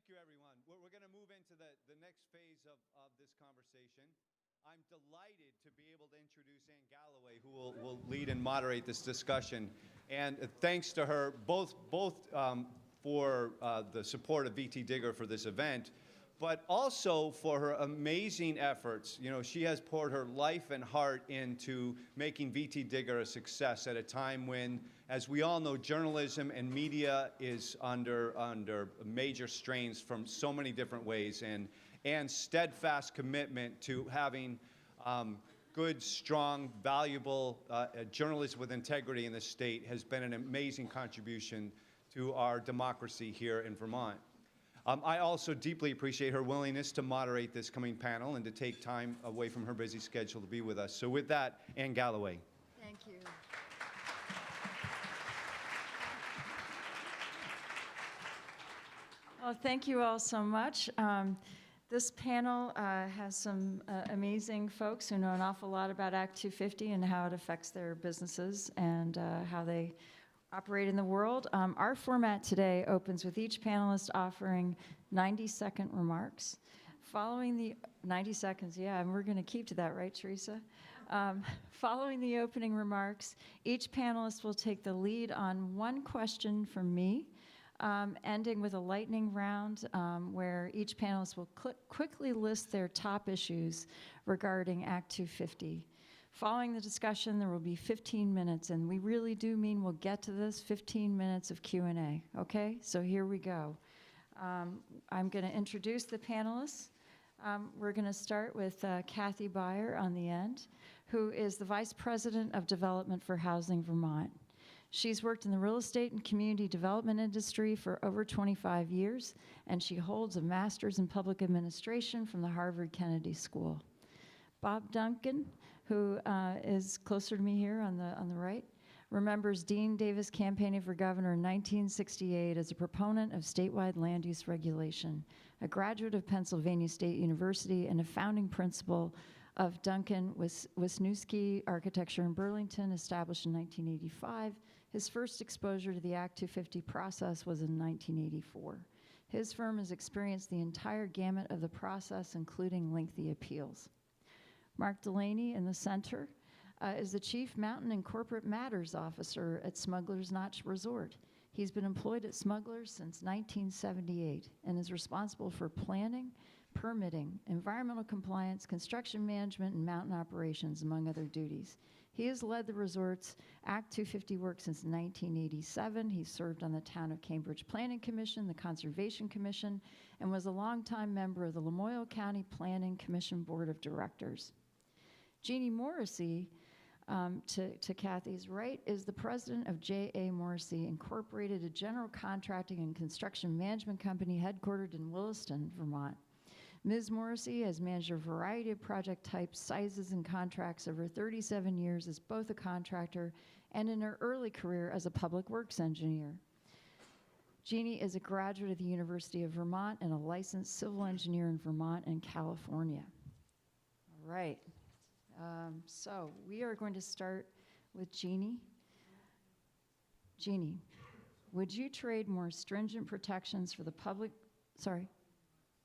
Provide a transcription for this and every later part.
Thank you, everyone. We're going to move into the next phase of this conversation. I'm delighted to be able to introduce Anne Galloway, who will lead and moderate this discussion. And thanks to her, both for the support of VT Digger for this event, but also for her amazing efforts. You know, she has poured her life and heart into making VT Digger a success at a time when, as we all know, journalism and media is under major strains from so many different ways, and steadfast commitment to having good, strong, valuable journalists with integrity in the state has been an amazing contribution to our democracy here in Vermont. I also deeply appreciate her willingness to moderate this coming panel and to take time away from her busy schedule to be with us. So with that, Anne Galloway. Thank you. Well, thank you all so much. This panel has some amazing folks who know an awful lot about Act 250 and how it affects their businesses and how they operate in the world. Our format today opens with each panelist offering 90-second remarks. Following the 90 seconds, yeah, and we're going to keep to that, right, Teresa? Following the opening remarks, each panelist will take the lead on one question from me, ending with a lightning round where each panelist will quickly list their top issues regarding Act 250. Following the discussion, there will be 15 minutes, and we really do mean we'll get to this, 15 minutes of Q&A, okay? So here we go. I'm going to introduce the panelists. We're going to start with Kathy Beyer on the end, who is the Vice President of Development for Housing Vermont. She's worked in the real estate and community development industry for over 25 years, and she holds a master's in public administration from the Harvard Kennedy School. Bob Duncan, who is closer to me here on the right, remembers Dean Davis campaigning for governor in 1968 as a proponent of statewide land use regulation, a graduate of Pennsylvania State University and a founding principal of Duncan Wisniewski Architecture in Burlington, established in 1985. His first exposure to the Act 250 process was in 1984. His firm has experienced the entire gamut of the process, including lengthy appeals. Mark Delaney in the center is the Chief Mountain and Corporate Matters Officer at Smugglers Notch Resort. He's been employed at Smugglers since 1978 and is responsible for planning, permitting, environmental compliance, construction management, and mountain operations, among other duties. He has led the resort's Act 250 work since 1987. He served on the Town of Cambridge Planning Commission, the Conservation Commission, and was a longtime member of the Lamoille County Planning Commission Board of Directors. Jeanne Morrissey, to Kathy's right, is the president of JAMorrissey, Incorporated, a general contracting and construction management company headquartered in Williston, Vermont. Ms. Morrissey has managed a variety of project types, sizes, and contracts over 37 years as both a contractor and in her early career as a public works engineer. Jeanne is a graduate of the University of Vermont and a licensed civil engineer in Vermont and California. All right. So we are going to start with Jeanne. Jeanne, would you trade more stringent protections for the public? Sorry.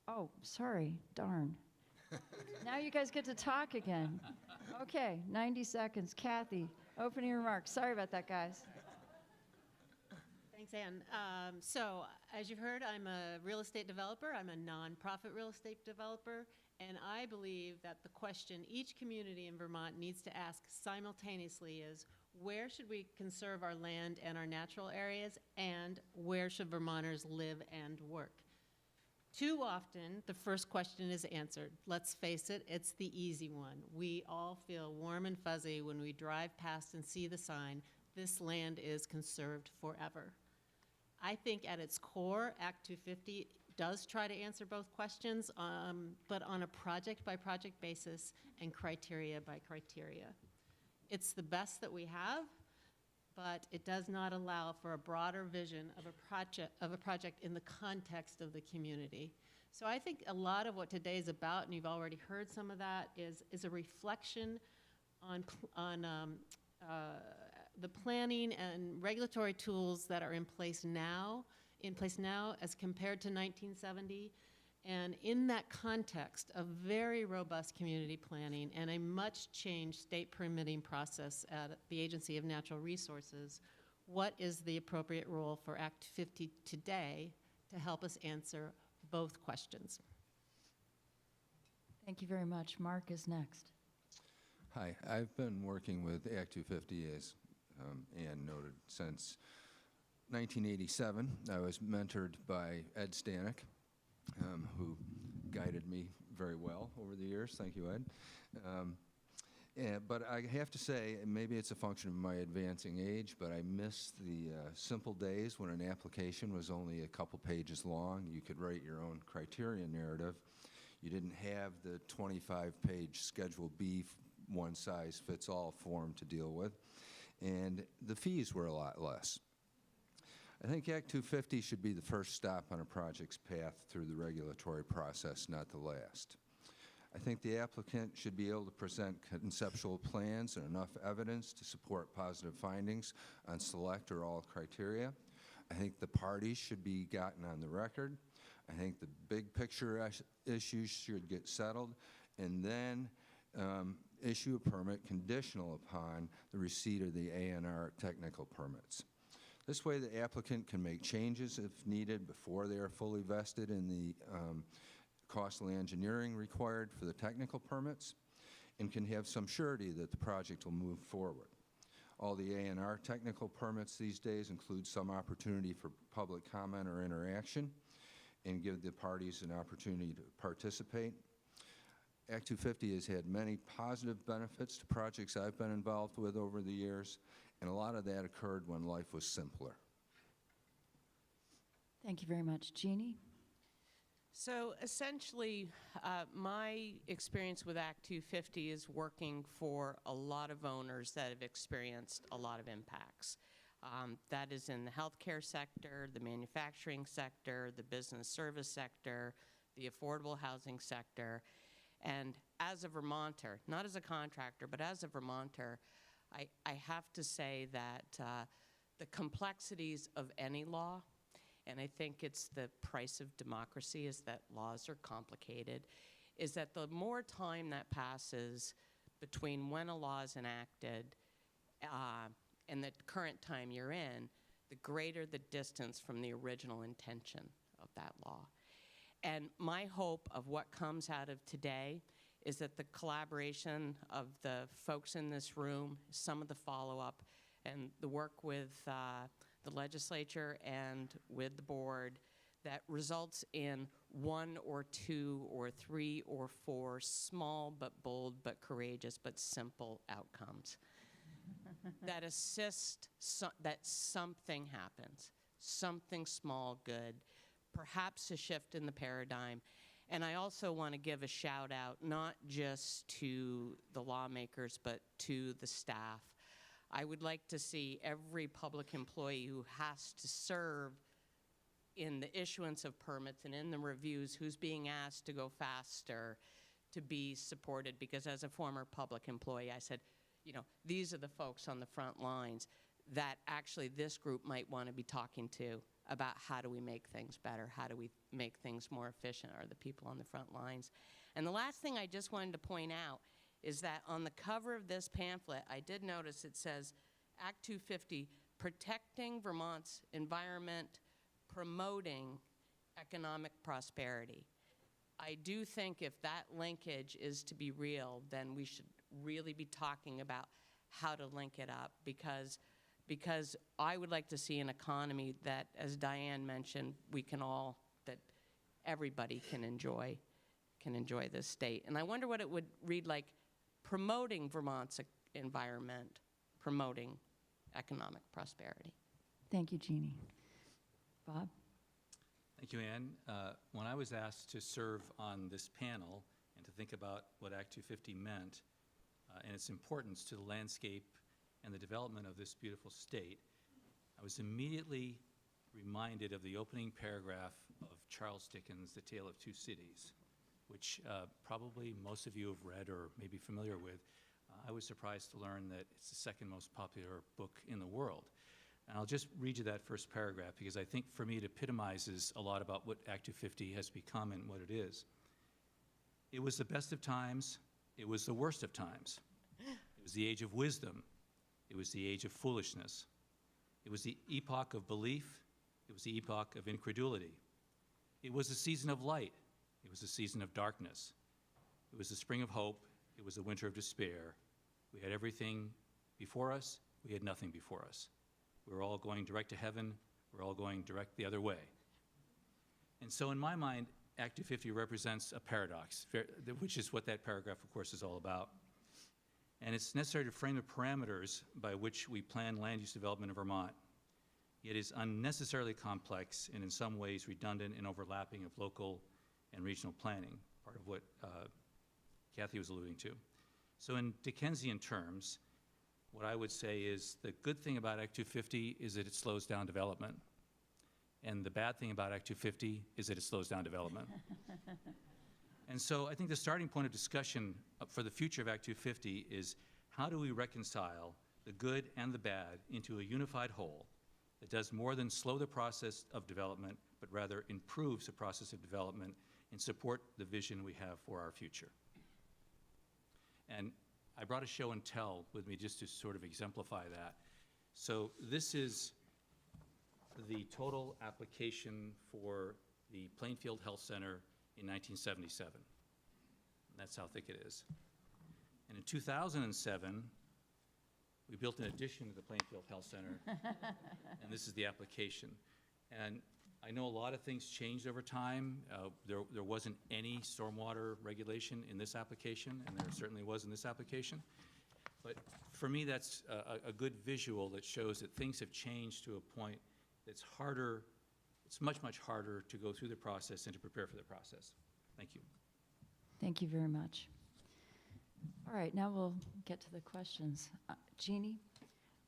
Oh, sorry. Darn. Now you guys get to talk again. Okay, 90 seconds. Kathy, opening remarks. Sorry about that, guys. Thanks, Anne. So, as you've heard, I'm a real estate developer. I'm a nonprofit real estate developer, and I believe that the question each community in Vermont needs to ask simultaneously is, where should we conserve our land and our natural areas, and where should Vermonters live and work? Too often, the first question is answered. Let's face it, it's the easy one. We all feel warm and fuzzy when we drive past and see the sign, "This land is conserved forever." I think at its core, Act 250 does try to answer both questions, but on a project-by-project basis and criteria by criteria. It's the best that we have, but it does not allow for a broader vision of a project in the context of the community. So I think a lot of what today is about, and you've already heard some of that, is a reflection on the planning and regulatory tools that are in place now in place now as compared to 1970. And in that context of very robust community planning and a much changed state permitting process at the Agency of Natural Resources, what is the appropriate role for Act 50 today to help us answer both questions? Thank you very much. Mark is next. Hi, I've been working with Act 250, as Ann noted, since 1987. I was mentored by Ed Stanek, who guided me very well over the years. Thank you, Ed. But I have to say, and maybe it's a function of my advancing age, but I miss the simple days when an application was only a couple pages long. You could write your own criteria narrative. You didn't have the 25-page Schedule B one-size-fits-all form to deal with, and the fees were a lot less. I think Act 250 should be the first stop on a project's path through the regulatory process, not the last. I think the applicant should be able to present conceptual plans and enough evidence to support positive findings on select or all criteria. I think the parties should be gotten on the record. I think the big picture issues should get settled, and then issue a permit conditional upon the receipt of the A&R technical permits. This way the applicant can make changes if needed before they are fully vested in the costly engineering required for the technical permits, and can have some surety that the project will move forward. All the A&R technical permits these days include some opportunity for public comment or interaction and give the parties an opportunity to participate. Act 250 has had many positive benefits to projects I've been involved with over the years, and a lot of that occurred when life was simpler. Thank you very much. Jeanne? So essentially, my experience with Act 250 is working for a lot of owners that have experienced a lot of impacts. That is in the healthcare sector, the manufacturing sector, the business service sector, the affordable housing sector. And as a Vermonter, not as a contractor, but as a Vermonter, I have to say that the complexities of any law, and I think it's the price of democracy is that laws are complicated, is that the more time that passes between when a law is enacted and the current time you're in, the greater the distance from the original intention of that law. And my hope of what comes out of today is that the collaboration of the folks in this room, some of the follow-up, and the work with the legislature and with the board that results in 1 or 2 or 3 or 4 small but bold but courageous but simple outcomes that assist that something happens, something small, good, perhaps a shift in the paradigm. And I also want to give a shout out not just to the lawmakers but to the staff. I would like to see every public employee who has to serve in the issuance of permits and in the reviews who's being asked to go faster to be supported, because as a former public employee, I said, you know, these are the folks on the front lines that actually this group might want to be talking to about how do we make things better, how do we make things more efficient, are the people on the front lines. And the last thing I just wanted to point out is that on the cover of this pamphlet, I did notice it says Act 250, protecting Vermont's environment, promoting economic prosperity. I do think if that linkage is to be real, then we should really be talking about how to link it up, because I would like to see an economy that, as Diane mentioned, we can all, that everybody can enjoy this state. And I wonder what it would read like: promoting Vermont's environment, promoting economic prosperity. Thank you, Jeanne. Bob? Thank you, Ann. When I was asked to serve on this panel and to think about what Act 250 meant and its importance to the landscape and the development of this beautiful state, I was immediately reminded of the opening paragraph of Charles Dickens' The Tale of Two Cities, which probably most of you have read or may be familiar with. I was surprised to learn that it's the second most popular book in the world. And I'll just read you that first paragraph because I think for me it epitomizes a lot about what Act 250 has become and what it is. It was the best of times, it was the worst of times. It was the age of wisdom, it was the age of foolishness. It was the epoch of belief, it was the epoch of incredulity. It was the season of light, it was the season of darkness. It was the spring of hope, it was the winter of despair. We had everything before us, we had nothing before us. We were all going direct to heaven, we're all going direct the other way. And so in my mind, Act 250 represents a paradox, which is what that paragraph, of course, is all about. And it's necessary to frame the parameters by which we plan land use development in Vermont. It is unnecessarily complex and in some ways redundant and overlapping of local and regional planning, part of what Kathy was alluding to. So in Dickensian terms, what I would say is the good thing about Act 250 is that it slows down development. And the bad thing about Act 250 is that it slows down development. And so I think the starting point of discussion for the future of Act 250 is how do we reconcile the good and the bad into a unified whole that does more than slow the process of development, but rather improves the process of development and support the vision we have for our future. And I brought a show and tell with me just to sort of exemplify that. So this is the total application for the Plainfield Health Center in 1977. That's how thick it is. And in 2007, we built an addition to the Plainfield Health Center, and this is the application. And I know a lot of things changed over time. There wasn't any stormwater regulation in this application, and there certainly was in this application. But for me, that's a good visual that shows that things have changed to a point that's harder, it's much, much harder to go through the process and to prepare for the process. Thank you. Thank you very much. All right, now we'll get to the questions. Jeanne,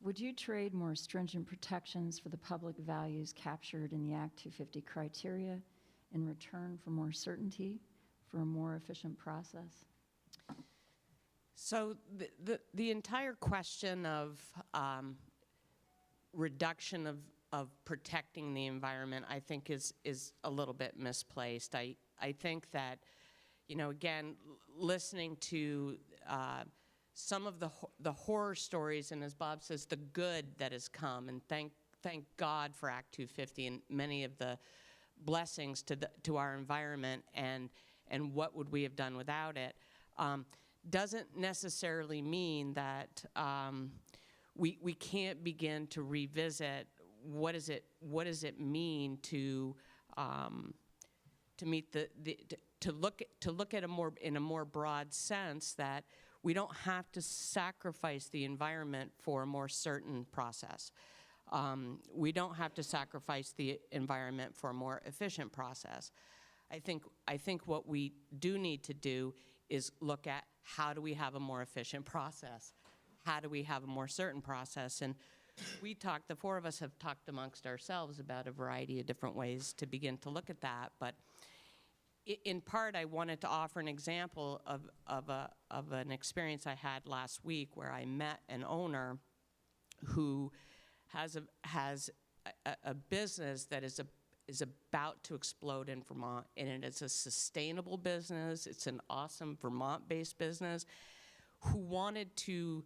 would you trade more stringent protections for the public values captured in the Act 250 criteria in return for more certainty, for a more efficient process? So the entire question of reduction of protecting the environment, I think is a little bit misplaced. I think that, you know, again, listening to some of the horror stories, and as Bob says, the good that has come, and thank God for Act 250 and many of the blessings to our environment, and what would we have done without it, doesn't necessarily mean that we can't begin to revisit what does it mean to meet to look at in a more broad sense, that we don't have to sacrifice the environment for a more certain process. We don't have to sacrifice the environment for a more efficient process. I think what we do need to do is look at how do we have a more efficient process? How do we have a more certain process? And the four of us have talked amongst ourselves about a variety of different ways to begin to look at that. But in part, I wanted to offer an example of an experience I had last week where I met an owner who has a business that is about to explode in Vermont, and it is a sustainable business. It's an awesome Vermont-based business who wanted to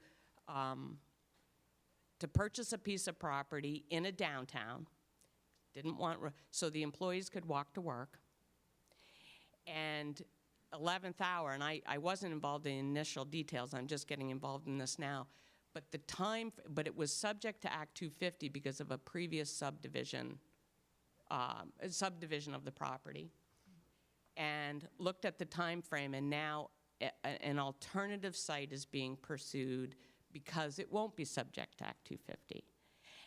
purchase a piece of property in a downtown, so the employees could walk to work. And 11th hour, and I wasn't involved in the initial details, I'm just getting involved in this now, but it was subject to Act 250 because of a previous subdivision of the property, and looked at the time frame, and now an alternative site is being pursued because it won't be subject to Act 250.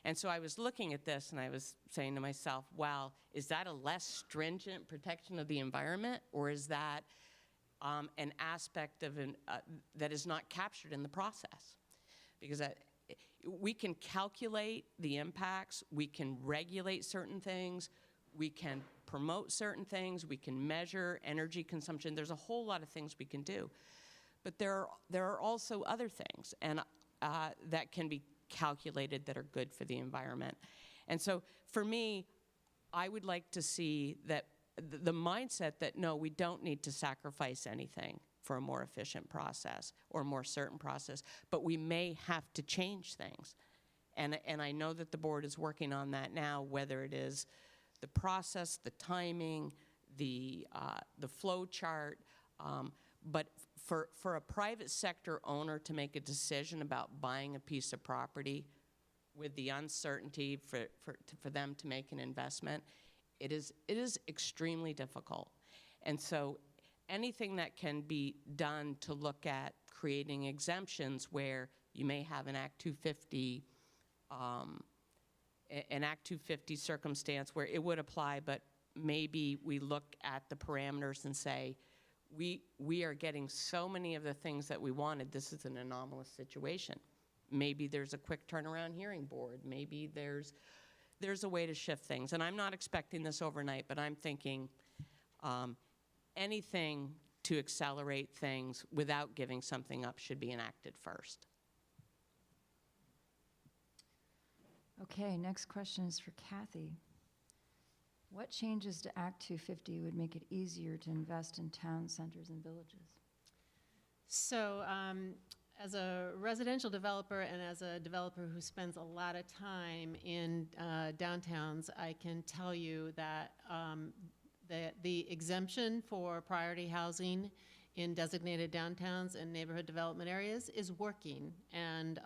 And so I was looking at this and I was saying to myself, wow, is that a less stringent protection of the environment, or is that an aspect of that is not captured in the process? Because we can calculate the impacts, we can regulate certain things, we can promote certain things, we can measure energy consumption. There's a whole lot of things we can do. But there are also other things, and that can be calculated that are good for the environment. And so for me, I would like to see that the mindset that, no, we don't need to sacrifice anything for a more efficient process or a more certain process, but we may have to change things. And I know that the board is working on that now, whether it is the process, the timing, the flow chart, but for a private sector owner to make a decision about buying a piece of property with the uncertainty for them to make an investment, it is extremely difficult. And so anything that can be done to look at creating exemptions where you may have an Act 250 circumstance where it would apply, but maybe we look at the parameters and say, we are getting so many of the things that we wanted. This is an anomalous situation. Maybe there's a quick turnaround hearing board. Maybe there's a way to shift things. And I'm not expecting this overnight, but I'm thinking anything to accelerate things without giving something up should be enacted first. Okay, next question is for Kathy. What changes to Act 250 would make it easier to invest in town centers and villages? So as a residential developer and as a developer who spends a lot of time in downtowns, I can tell you that the exemption for priority housing in designated downtowns and neighborhood development areas is working, and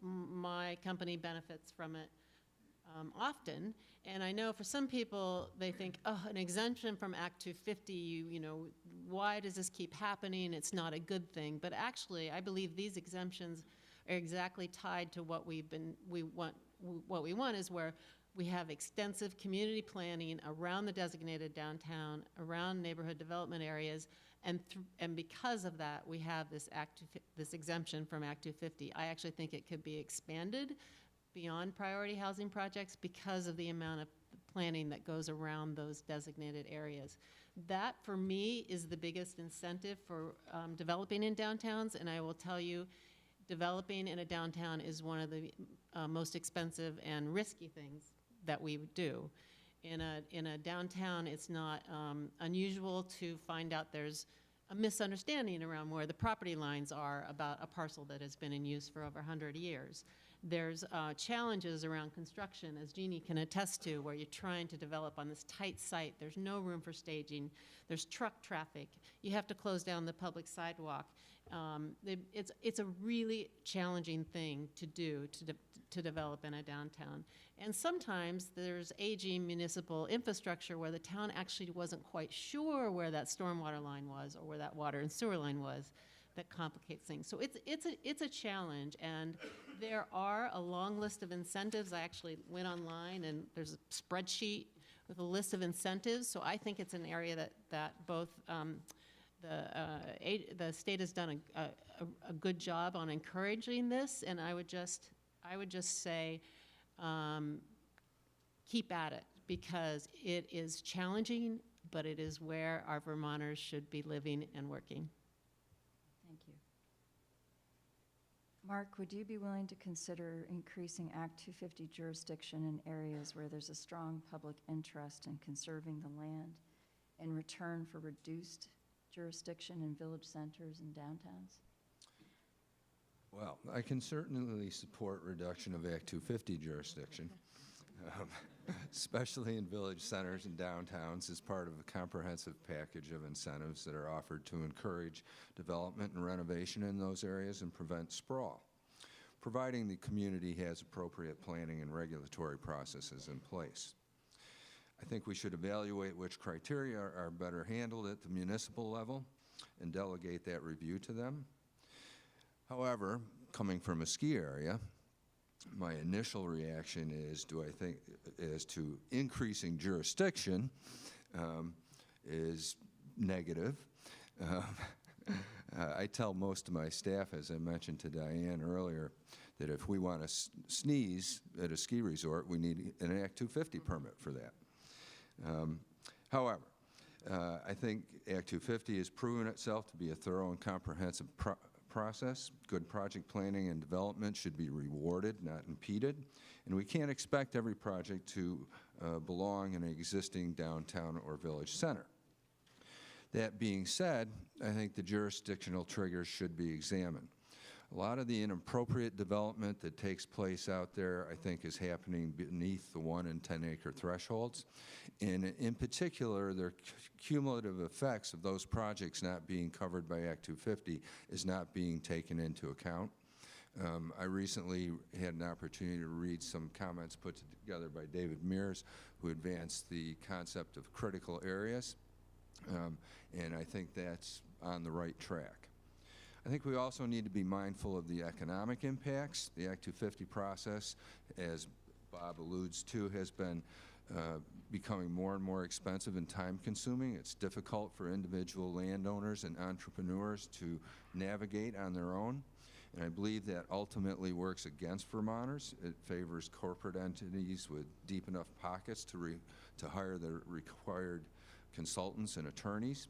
my company benefits from it often. And I know for some people, they think, oh, an exemption from Act 250, you know, why does this keep happening? It's not a good thing. But actually, I believe these exemptions are exactly tied to what we want is where we have extensive community planning around the designated downtown, around neighborhood development areas, and because of that, we have this exemption from Act 250. I actually think it could be expanded beyond priority housing projects because of the amount of planning that goes around those designated areas. That, for me, is the biggest incentive for developing in downtowns, and I will tell you, developing in a downtown is one of the most expensive and risky things that we do. In a downtown, it's not unusual to find out there's a misunderstanding around where the property lines are about a parcel that has been in use for over 100 years. There's challenges around construction, as Jeanne can attest to, where you're trying to develop on this tight site. There's no room for staging. There's truck traffic. You have to close down the public sidewalk. It's a really challenging thing to do to develop in a downtown. And sometimes there's aging municipal infrastructure where the town actually wasn't quite sure where that stormwater line was or where that water and sewer line was. That complicates things. So it's a challenge, and there are a long list of incentives. I actually went online, and there's a spreadsheet with a list of incentives. So I think it's an area that both the state has done a good job on encouraging this, and I would just say keep at it, because it is challenging, but it is where our Vermonters should be living and working. Thank you. Mark, would you be willing to consider increasing Act 250 jurisdiction in areas where there's a strong public interest in conserving the land in return for reduced jurisdiction in village centers and downtowns? Well, I can certainly support reduction of Act 250 jurisdiction, especially in village centers and downtowns as part of a comprehensive package of incentives that are offered to encourage development and renovation in those areas and prevent sprawl, providing the community has appropriate planning and regulatory processes in place. I think we should evaluate which criteria are better handled at the municipal level and delegate that review to them. However, coming from a ski area, my initial reaction is to increasing jurisdiction is negative. I tell most of my staff, as I mentioned to Diane earlier, that if we want to sneeze at a ski resort, we need an Act 250 permit for that. However, I think Act 250 has proven itself to be a thorough and comprehensive process. Good project planning and development should be rewarded, not impeded. And we can't expect every project to belong in an existing downtown or village center. That being said, I think the jurisdictional triggers should be examined. A lot of the inappropriate development that takes place out there, I think, is happening beneath the 1 and 10 acre thresholds. And in particular, the cumulative effects of those projects not being covered by Act 250 is not being taken into account. I recently had an opportunity to read some comments put together by David Mears, who advanced the concept of critical areas, and I think that's on the right track. I think we also need to be mindful of the economic impacts. The Act 250 process, as Bob alludes to, has been becoming more and more expensive and time-consuming. It's difficult for individual landowners and entrepreneurs to navigate on their own. And I believe that ultimately works against Vermonters. It favors corporate entities with deep enough pockets to hire the required consultants and attorneys.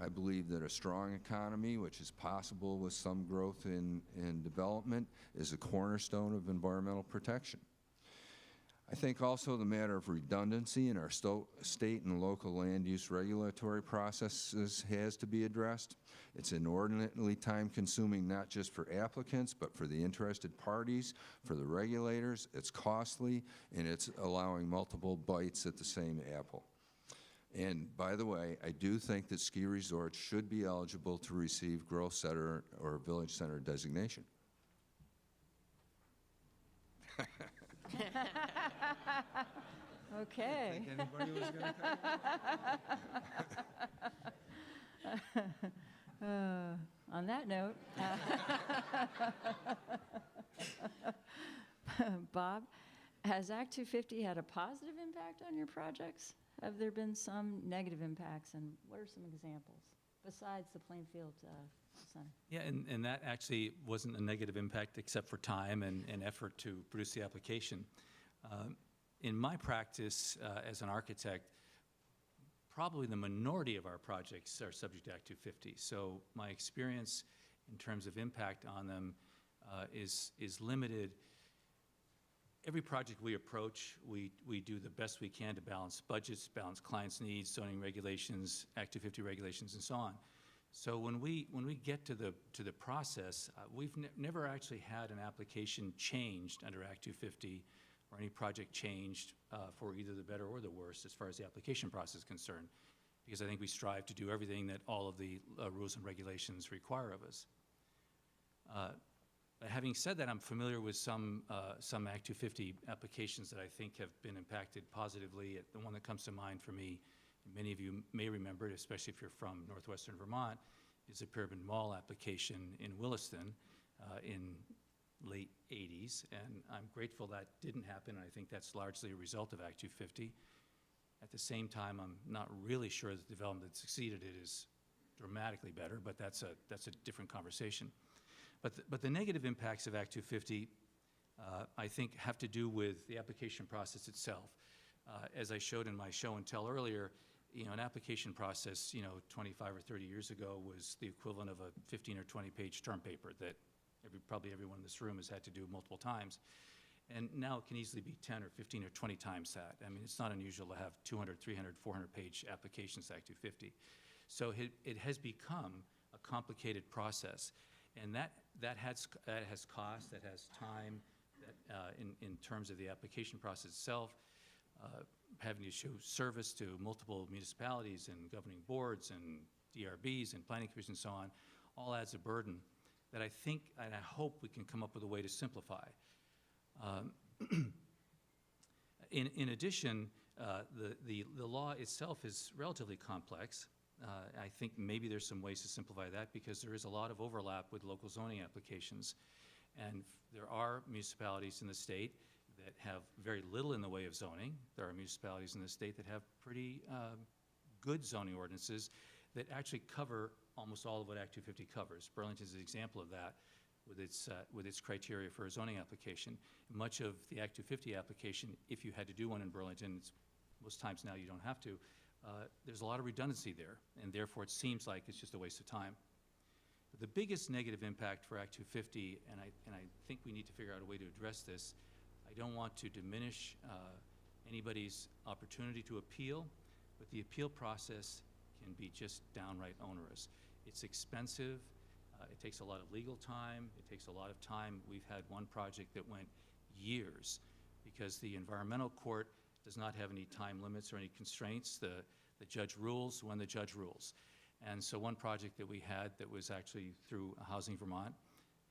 I believe that a strong economy, which is possible with some growth in development, is a cornerstone of environmental protection. I think also the matter of redundancy in our state and local land use regulatory processes has to be addressed. It's inordinately time-consuming, not just for applicants, but for the interested parties, for the regulators. It's costly, and it's allowing multiple bites at the same apple. And by the way, I do think that ski resorts should be eligible to receive growth center or village center designation. Okay. Think anybody was going to come? On that note, Bob, has Act 250 had a positive impact on your projects? Have there been some negative impacts, and what are some examples besides the Plainfield Center? Yeah, and that actually wasn't a negative impact except for time and effort to produce the application. In my practice as an architect, probably the minority of our projects are subject to Act 250. So my experience in terms of impact on them is limited. Every project we approach, we do the best we can to balance budgets, balance clients' needs, zoning regulations, Act 250 regulations, and so on. So when we get to the process, we've never actually had an application changed under Act 250 or any project changed for either the better or the worse as far as the application process is concerned, because I think we strive to do everything that all of the rules and regulations require of us. Having said that, I'm familiar with some Act 250 applications that I think have been impacted positively. The one that comes to mind for me, and many of you may remember it, especially if you're from northwestern Vermont, is the Pyramid Mall application in Williston in late 80s, and I'm grateful that didn't happen, and I think that's largely a result of Act 250. At the same time, I'm not really sure that the development that succeeded it is dramatically better, but that's a different conversation. But the negative impacts of Act 250, I think, have to do with the application process itself. As I showed in my show and tell earlier, an application process, 25 or 30 years ago was the equivalent of a 15 or 20 page term paper that probably everyone in this room has had to do multiple times. And now it can easily be 10 or 15 or 20 times that. I mean, it's not unusual to have 200, 300, 400 page applications to Act 250. So it has become a complicated process. And that has cost, that has time, that in terms of the application process itself, having to show service to multiple municipalities and governing boards and DRBs and planning commissions and so on, all adds a burden that I think and I hope we can come up with a way to simplify. In addition, the law itself is relatively complex. I think maybe there's some ways to simplify that because there is a lot of overlap with local zoning applications. And there are municipalities in the state that have very little in the way of zoning. There are municipalities in the state that have pretty good zoning ordinances that actually cover almost all of what Act 250 covers. Burlington is an example of that with its criteria for a zoning application. Much of the Act 250 application, if you had to do one in Burlington, most times now you don't have to, there's a lot of redundancy there, and therefore it seems like it's just a waste of time. The biggest negative impact for Act 250, and I think we need to figure out a way to address this, I don't want to diminish anybody's opportunity to appeal, but the appeal process can be just downright onerous. It's expensive, it takes a lot of legal time, it takes a lot of time. We've had one project that went years because the environmental court does not have any time limits or any constraints. The judge rules when the judge rules. And so one project that we had that was actually through Housing Vermont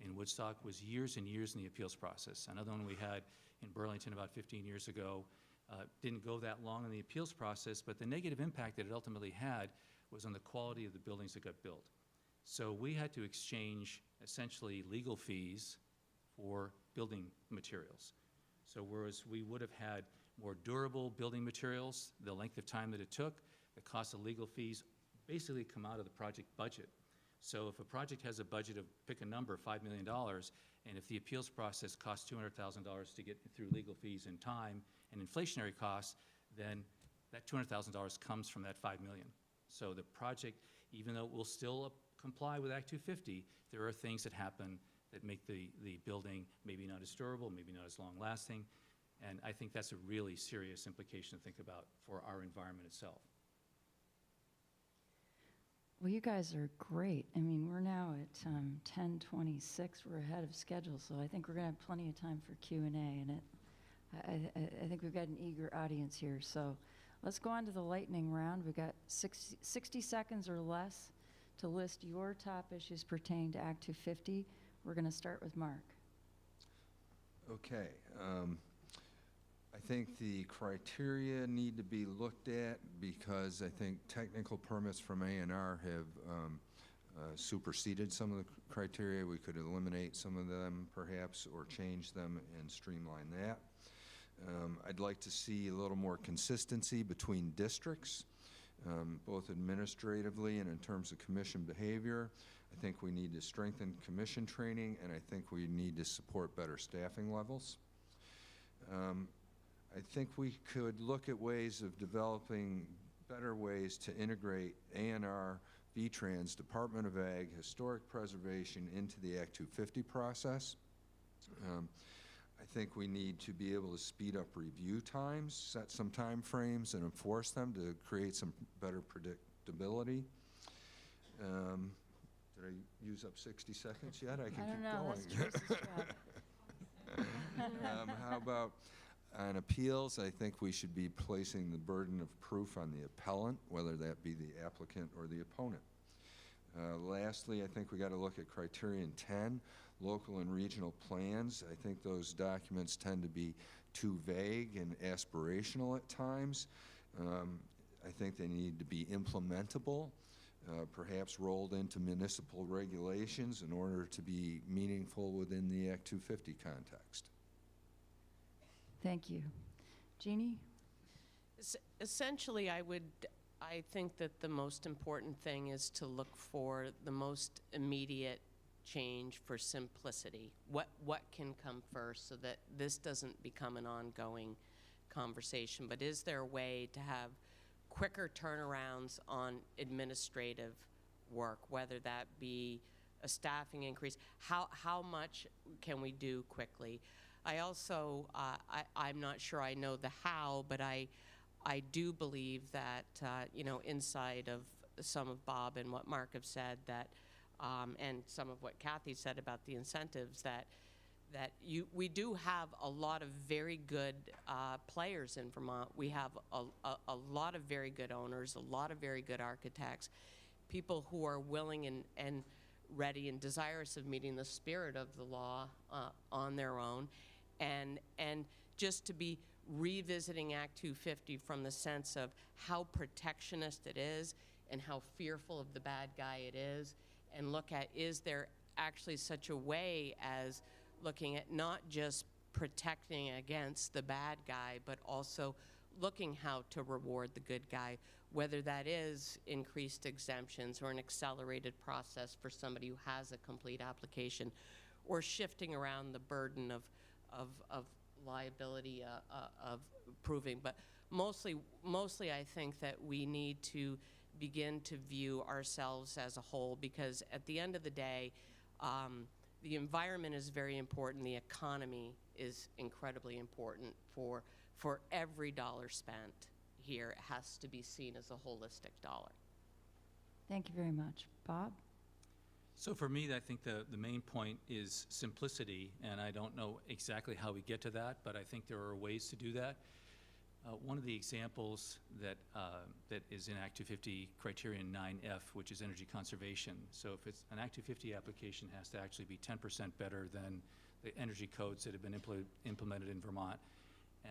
in Woodstock was years and years in the appeals process. Another one we had in Burlington about 15 years ago didn't go that long in the appeals process, but the negative impact that it ultimately had was on the quality of the buildings that got built. So we had to exchange essentially legal fees for building materials. So whereas we would have had more durable building materials, the length of time that it took, the cost of legal fees basically come out of the project budget. So if a project has a budget of, pick a number, $5 million, and if the appeals process costs $200,000 to get through legal fees and time and inflationary costs, then that $200,000 comes from that $5 million. So the project, even though it will still comply with Act 250, there are things that happen that make the building maybe not as durable, maybe not as long-lasting, and I think that's a really serious implication to think about for our environment itself. Well, you guys are great. I mean, we're now at 10:26. We're ahead of schedule, so I think we're going to have plenty of time for Q&A. And I think we've got an eager audience here. So let's go on to the lightning round. We've got 60 seconds or less to list your top issues pertaining to Act 250. We're going to start with Mark. Okay. I think the criteria need to be looked at because I think technical permits from A&R have superseded some of the criteria. We could eliminate some of them perhaps or change them and streamline that. I'd like to see a little more consistency between districts, both administratively and in terms of commission behavior. I think we need to strengthen commission training, and I think we need to support better staffing levels. I think we could look at ways of developing better ways to integrate A&R, VTrans, Department of Ag, historic preservation into the Act 250 process. I think we need to be able to speed up review times, set some time frames, and enforce them to create some better predictability. Did I use up 60 seconds yet? I can I don't keep know. going. That's Tracy's job. How about on appeals? I think we should be placing the burden of proof on the appellant, whether that be the applicant or the opponent. Lastly, I think we got to look at criterion 10, local and regional plans. I think those documents tend to be too vague and aspirational at times. I think they need to be implementable, perhaps rolled into municipal regulations in order to be meaningful within the Act 250 context. Thank you. Jeannie? Essentially, I think that the most important thing is to look for the most immediate change for simplicity. What can come first so that this doesn't become an ongoing conversation? But is there a way to have quicker turnarounds on administrative work, whether that be a staffing increase? How much can we do quickly? I also, I'm not sure I know the how, but I do believe that, inside of some of Bob and what Mark have said, that, and some of what Kathy said about the incentives, that we do have a lot of very good players in Vermont. We have a lot of very good owners, a lot of very good architects, people who are willing and ready and desirous of meeting the spirit of the law on their own. And just to be revisiting Act 250 from the sense of how protectionist it is and how fearful of the bad guy it is, and look at, is there actually such a way as looking at not just protecting against the bad guy, but also looking how to reward the good guy, whether that is increased exemptions or an accelerated process for somebody who has a complete application, or shifting around the burden of liability of proving. But mostly I think that we need to begin to view ourselves as a whole, because at the end of the day, the environment is very important. The economy is incredibly important. For every dollar spent here, it has to be seen as a holistic dollar. Thank you very much. Bob? So for me, I think the main point is simplicity, and I don't know exactly how we get to that, but I think there are ways to do that. One of the examples that is in Act 250 Criterion 9F, which is energy conservation. So if it's an Act 250 application, has to actually be 10% better than the energy codes that have been implemented in Vermont.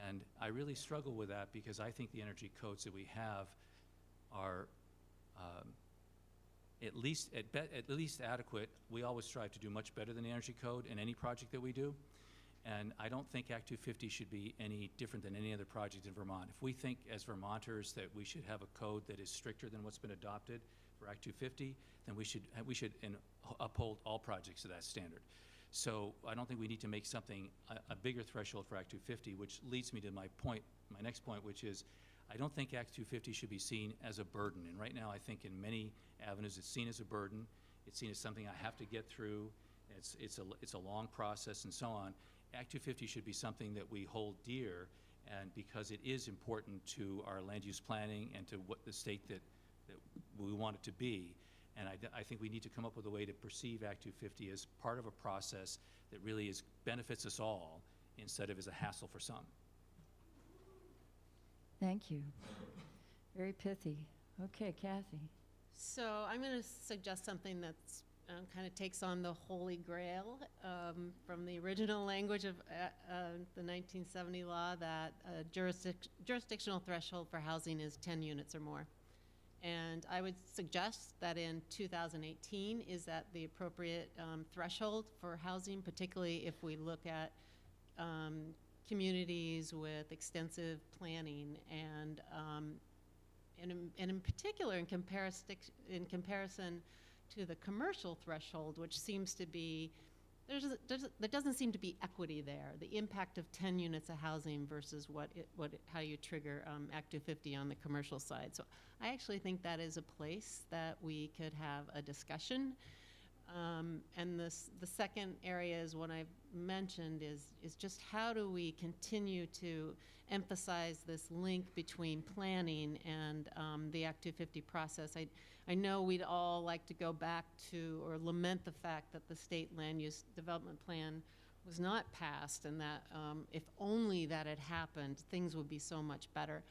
And I really struggle with that because I think the energy codes that we have are at least adequate. We always strive to do much better than the energy code in any project that we do. And I don't think Act 250 should be any different than any other project in Vermont. If we think as Vermonters that we should have a code that is stricter than what's been adopted for Act 250, then we should uphold all projects to that standard. So I don't think we need to make something a bigger threshold for Act 250, which leads me to my next point, which is I don't think Act 250 should be seen as a burden. And right now I think in many avenues it's seen as a burden. It's seen as something I have to get through. It's a long process and so on. Act 250 should be something that we hold dear, and because it is important to our land use planning and to what the state that we want it to be. And I think we need to come up with a way to perceive Act 250 as part of a process that really benefits us all instead of as a hassle for some. Thank you. Very pithy. Okay, Kathy. So I'm going to suggest something that's kind of takes on the holy grail from the original language of the 1970 law that jurisdictional threshold for housing is 10 units or more. And I would suggest that in 2018 is that the appropriate threshold for housing, particularly if we look at communities with extensive planning and in particular in comparison to the commercial threshold, which seems to be, there doesn't seem to be equity there. The impact of 10 units of housing versus how you trigger Act 250 on the commercial side. So I actually think that is a place that we could have a discussion. And the second area is what I've mentioned is just how do we continue to emphasize this link between planning and the Act 250 process. I know we'd all like to go back to or lament the fact that the state land use development plan was not passed, and that if only that had happened, things would be so much better.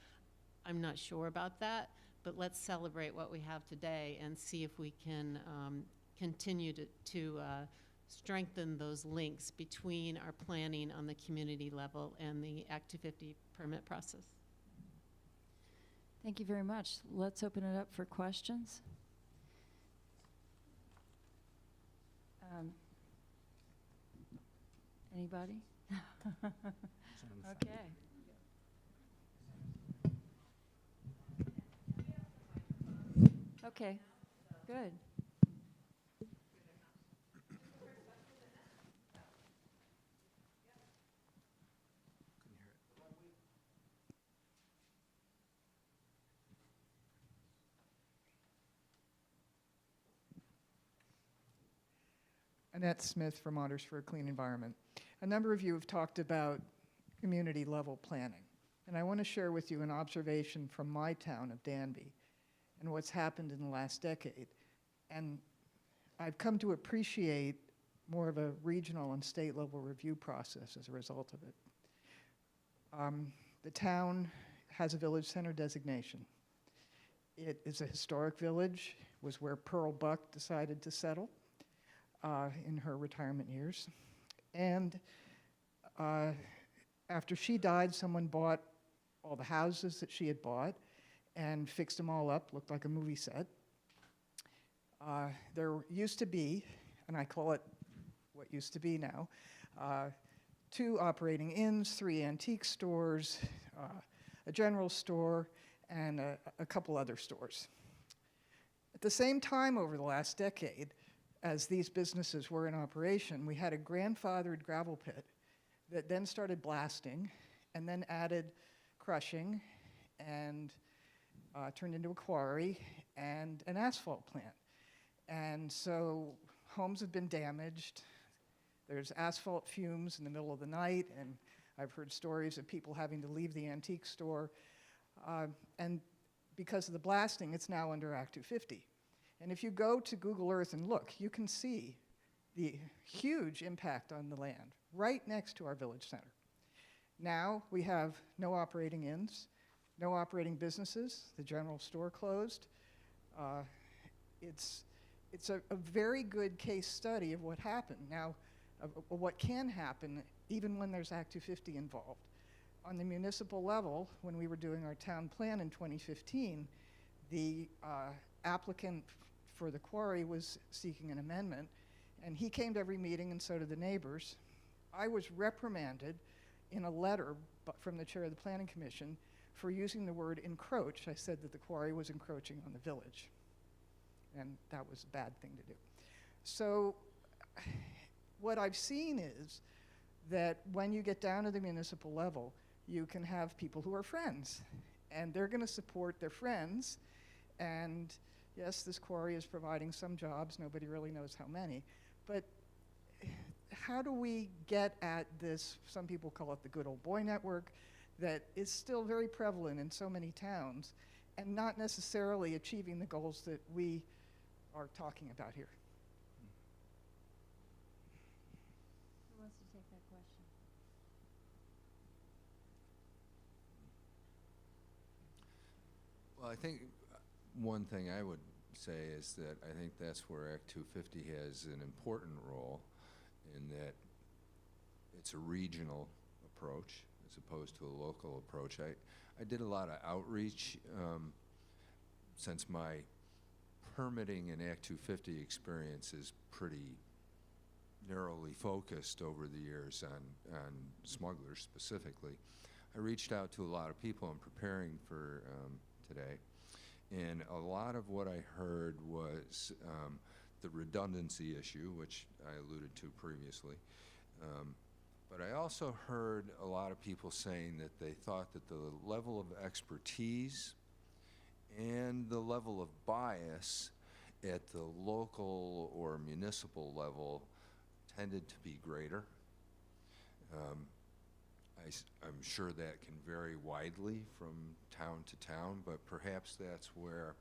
I'm not sure about that, but let's celebrate what we have today and see if we can continue to strengthen those links between our planning on the community level and the Act 250 permit process. Thank you very much. Let's open it up for questions. Anybody? Okay. Okay, good. Annette Smith, Vermonters for a Clean Environment. A number of you have talked about community level planning, and I want to share with you an observation from my town of Danby and what's happened in the last decade. And I've come to appreciate more of a regional and state level review process as a result of it. The town has a village center designation. It is a historic village, was where Pearl Buck decided to settle in her retirement years. And after she died, someone bought all the houses that she had bought and fixed them all up, looked like a movie set. There used to be, and I call it what used to be now, 2 operating inns, 3 antique stores, a general store, and a couple other stores. At the same time, over the last decade, as these businesses were in operation, we had a grandfathered gravel pit that then started blasting and then added crushing and turned into a quarry and an asphalt plant. And so homes have been damaged. There's asphalt fumes in the middle of the night, and I've heard stories of people having to leave the antique store. And because of the blasting, it's now under Act 250. And if you go to Google Earth and look, you can see the huge impact on the land right next to our village center. Now we have no operating inns, no operating businesses, the general store closed. It's a very good case study of what happened. Now, of what can happen even when there's Act 250 involved. On the municipal level, when we were doing our town plan in 2015, the applicant for the quarry was seeking an amendment, and he came to every meeting, and so did the neighbors. I was reprimanded in a letter from the chair of the Planning Commission for using the word encroach. I said that the quarry was encroaching on the village, and that was a bad thing to do. So what I've seen is that when you get down to the municipal level, you can have people who are friends, and they're going to support their friends. And yes, this quarry is providing some jobs. Nobody really knows how many. But how do we get at this, some people call it the good old boy network, that is still very prevalent in so many towns and not necessarily achieving the goals that we are talking about here? Who wants to take that question? Well, I think one thing I would say is that I think that's where Act 250 has an important role, in that it's a regional approach as opposed to a local approach. I did a lot of outreach since my permitting and Act 250 experience is pretty narrowly focused over the years on smugglers specifically. I reached out to a lot of people in preparing for today, and a lot of what I heard was the redundancy issue, which I alluded to previously. But I also heard a lot of people saying that they thought that the level of expertise and the level of bias at the local or municipal level tended to be greater. I'm sure that can vary widely from town to town, but perhaps that's where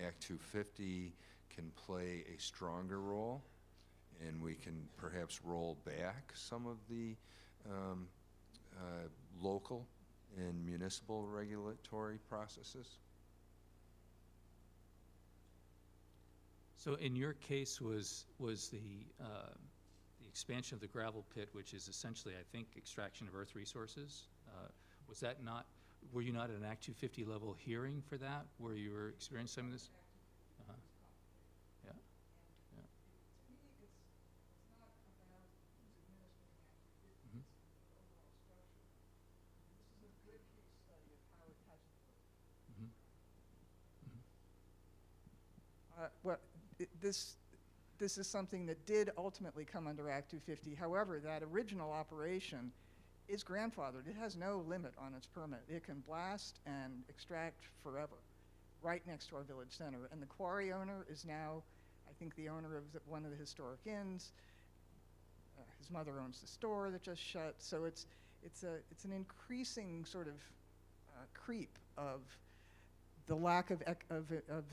Act 250 can play a stronger role, and we can perhaps roll back some of the local and municipal regulatory processes. So in your case, was the expansion of the gravel pit, which is essentially, I think, extraction of earth resources, was that not, were you not at an Act 250 level hearing for that, where you were experiencing some of this? Uh-huh. Yeah. Yeah. Mhm. Mhm. Well, this is something that did ultimately come under Act 250. However, that original operation is grandfathered. It has no limit on its permit. It can blast and extract forever, right next to our village center. And the quarry owner is now, I think, the owner of one of the historic inns. His mother owns the store that just shut. So it's an increasing sort of creep of the lack of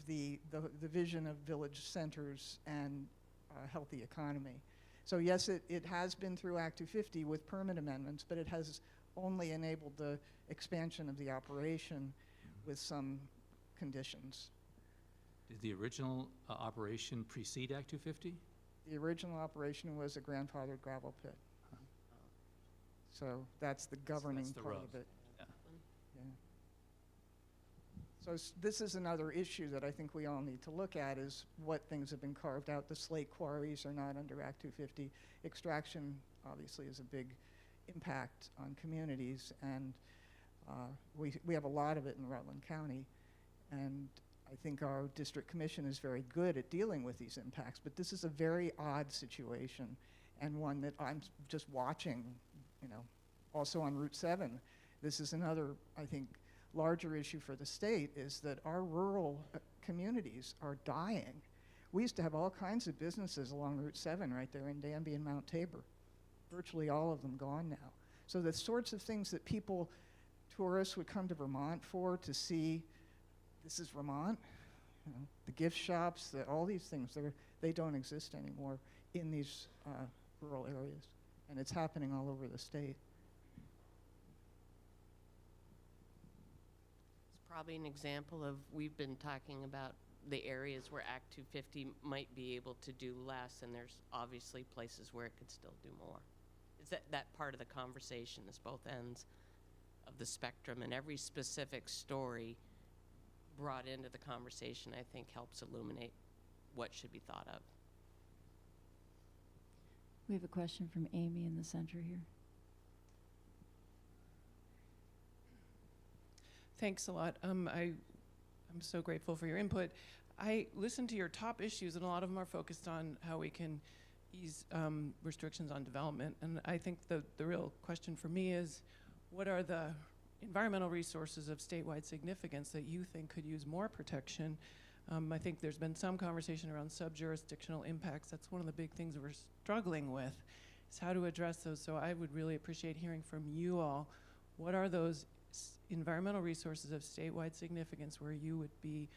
the vision of village centers and a healthy economy. So yes, it has been through Act 250 with permit amendments, but it has only enabled the expansion of the operation with some conditions. Did the original operation precede Act 250? The original operation was a grandfathered gravel pit. Huh. So that's the governing That's the part rub. of it. Yeah. Yeah. So this is another issue that I think we all need to look at, is what things have been carved out. The slate quarries are not under Act 250. Extraction, obviously, is a big impact on communities, and we have a lot of it in Rutland County. And I think our district commission is very good at dealing with these impacts, but this is a very odd situation, and one that I'm just watching, also on Route 7. This is another, I think, larger issue for the state is that our rural communities are dying. We used to have all kinds of businesses along Route 7 right there in Danby and Mount Tabor. Virtually all of them gone now. So the sorts of things that people, tourists would come to Vermont for, to see, this is Vermont, you know, the gift shops, all these things, they don't exist anymore in these rural areas. And it's happening all over the state. It's probably an example of, we've been talking about the areas where Act 250 might be able to do less, and there's obviously places where it could still do more. Is that part of the conversation, is both ends of the spectrum, and every specific story brought into the conversation, I think, helps illuminate what should be thought of. We have a question from Amy in the center here. Thanks a lot. I'm so grateful for your input. I listened to your top issues, and a lot of them are focused on how we can ease restrictions on development. And I think the real question for me is, what are the environmental resources of statewide significance that you think could use more protection? I think there's been some conversation around sub-jurisdictional impacts. That's one of the big things we're struggling with, is how to address those. So I would really appreciate hearing from you all. What are those environmental resources of statewide significance where you would be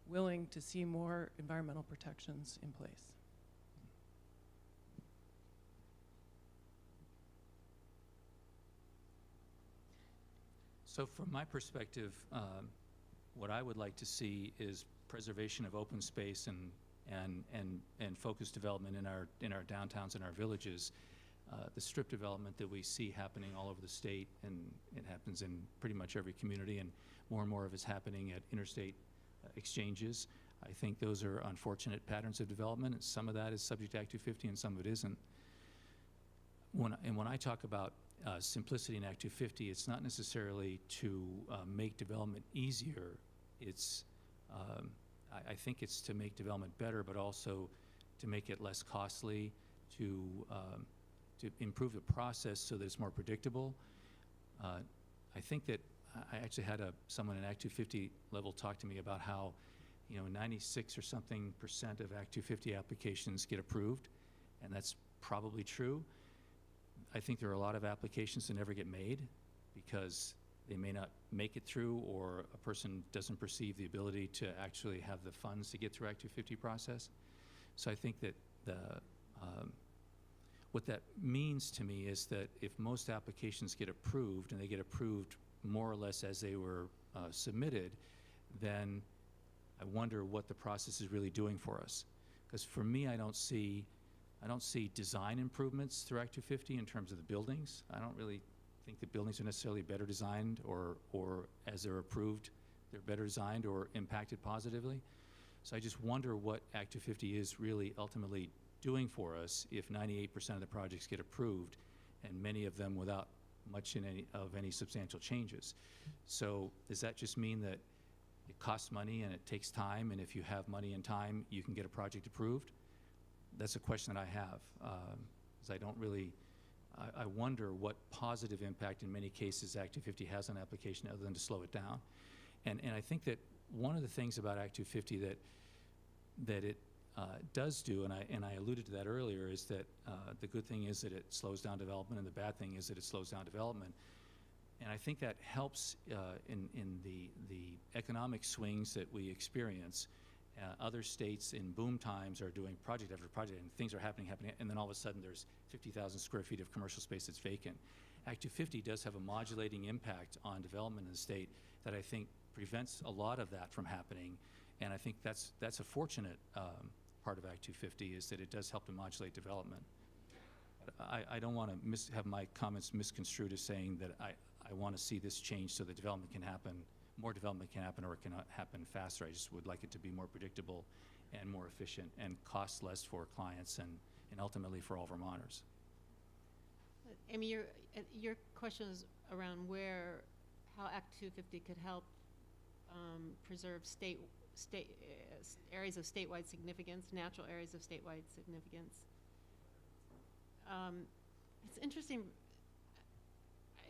willing to see more environmental protections in place? So from my perspective, what I would like to see is preservation of open space and focused development in our downtowns and our villages. The strip development that we see happening all over the state, and it happens in pretty much every community, and more of it's happening at interstate exchanges. I think those are unfortunate patterns of development, and some of that is subject to Act 250 and some of it isn't. When I talk about simplicity in Act 250, it's not necessarily to make development easier. It's, I think it's to make development better, but also to make it less costly, to improve the process so that it's more predictable. I think that I actually had someone in Act 250 level talk to me about how, 96 or something % of Act 250 applications get approved, and that's probably true. I think there are a lot of applications that never get made because they may not make it through, or a person doesn't perceive the ability to actually have the funds to get through Act 250 process. So I think that what that means to me is that if most applications get approved, and they get approved more or less as they were submitted, then I wonder what the process is really doing for us. Because for me, I don't see design improvements through Act 250 in terms of the buildings. I don't really think the buildings are necessarily better designed, or as they're approved, they're better designed or impacted positively. So I just wonder what Act 250 is really ultimately doing for us if 98% of the projects get approved, and many of them without much of any substantial changes. So does that just mean that it costs money and it takes time, and if you have money and time, you can get a project approved? That's a question that I have, because I don't really, I wonder what positive impact in many cases Act 250 has on application other than to slow it down. And I think that one of the things about Act 250 that it does do, and I alluded to that earlier, is that the good thing is that it slows down development, and the bad thing is that it slows down development. And I think that helps in the economic swings that we experience. Other states in boom times are doing project after project, and things are happening, and then all of a sudden there's 50,000 square feet of commercial space that's vacant. Act 250 does have a modulating impact on development in the state that I think prevents a lot of that from happening, and I think that's a fortunate part of Act 250, is that it does help to modulate development. I don't want to have my comments misconstrued as saying that I want to see this change so that development can happen, more development can happen, or it can happen faster. I just would like it to be more predictable and more efficient and cost less for clients and ultimately for all Vermonters. Amy, your question is around how Act 250 could help preserve areas of statewide significance, natural areas of statewide significance. It's interesting.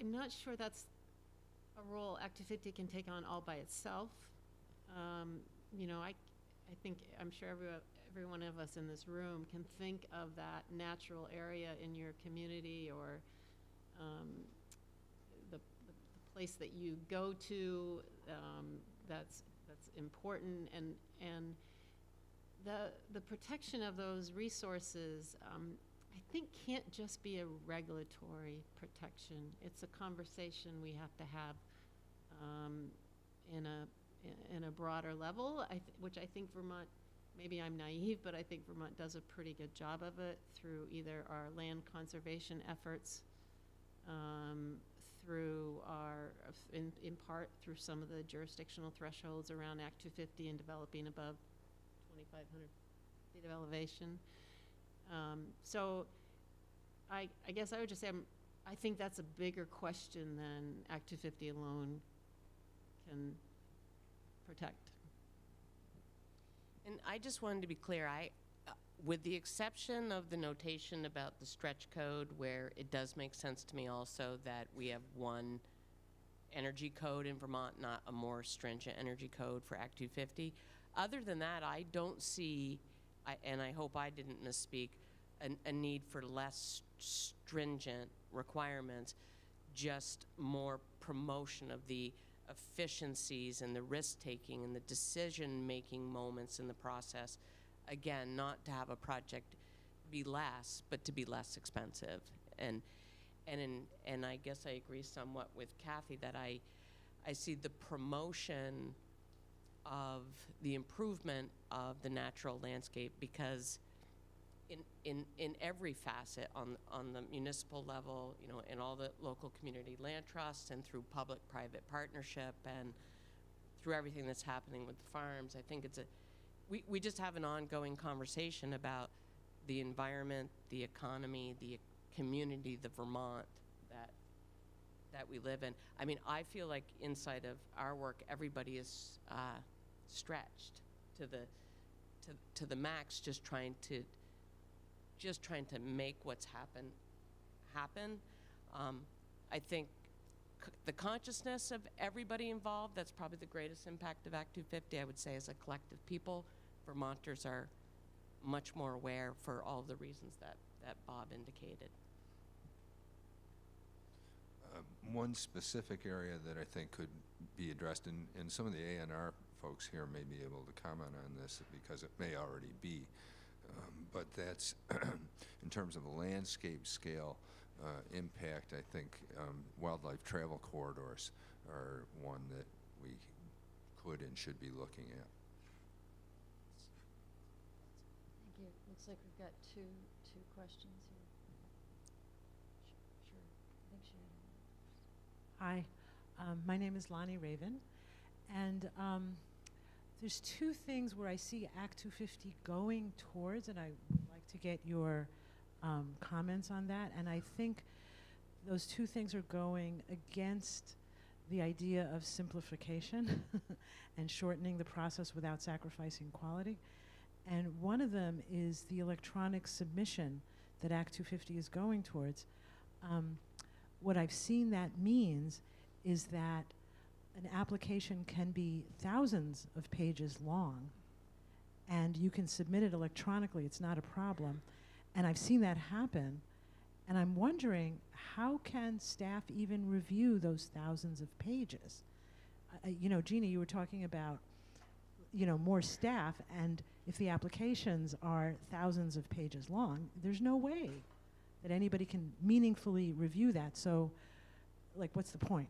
I'm not sure that's a role Act 250 can take on all by itself. You know, I think, I'm sure every one of us in this room can think of that natural area in your community, or the place that you go to that's important, and the protection of those resources, I think, can't just be a regulatory protection. It's a conversation we have to have in a broader level, which I think Vermont, maybe I'm naive, but I think Vermont does a pretty good job of it through either our land conservation efforts, through in part through some of the jurisdictional thresholds around Act 250 and developing above 2,500 feet of elevation. So I guess I would just say I think that's a bigger question than Act 250 alone can protect. And I just wanted to be clear, with the exception of the notation about the stretch code, where it does make sense to me also that we have one energy code in Vermont, not a more stringent energy code for Act 250. Other than that, I don't see, and I hope I didn't misspeak, a need for less stringent requirements, just more promotion of the efficiencies and the risk-taking and the decision-making moments in the process. Again, not to have a project be less, but to be less expensive. And I guess I agree somewhat with Kathy that I see the promotion of the improvement of the natural landscape, because in every facet, on the municipal level, you know, in all the local community land trusts and through public-private partnership and through everything that's happening with the farms, I think it's we just have an ongoing conversation about the environment, the economy, the community, the Vermont that we live in. I mean, I feel like inside of our work, everybody is stretched to the max, just trying to make what's happen. I think the consciousness of everybody involved, that's probably the greatest impact of Act 250, I would say, as a collective people. Vermonters are much more aware for all the reasons that Bob indicated. One specific area that I think could be addressed, and some of the A&R folks here may be able to comment on this because it may already be, but that's in terms of a landscape scale impact. I think wildlife travel corridors are one that we could and should be looking at. Thank you. Looks like we've got two questions here. Sure. I think she had one. Hi, my name is Lonnie Raven, and there's two things where I see Act 250 going towards, and I would like to get your comments on that. And I think those two things are going against the idea of simplification and shortening the process without sacrificing quality. And one of them is the electronic submission that Act 250 is going towards. What I've seen that means is that an application can be thousands of pages long, and you can submit it electronically. It's not a problem. And I've seen that happen. And I'm wondering, how can staff even review those thousands of pages? You know, Jeanne, you were talking about, you know, more staff, and if the applications are thousands of pages long, there's no way that anybody can meaningfully review that. So, like, what's the point?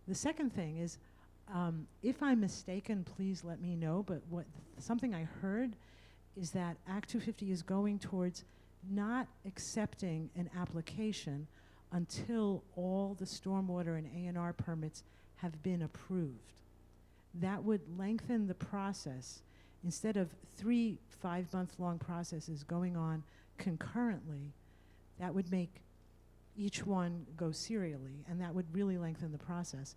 The second thing is, if I'm mistaken, please let me know, but something I heard is that Act 250 is going towards not accepting an application until all the stormwater and A&R permits have been approved. That would lengthen the process. Instead of 3 5-month-long processes going on concurrently, that would make each one go serially, and that would really lengthen the process.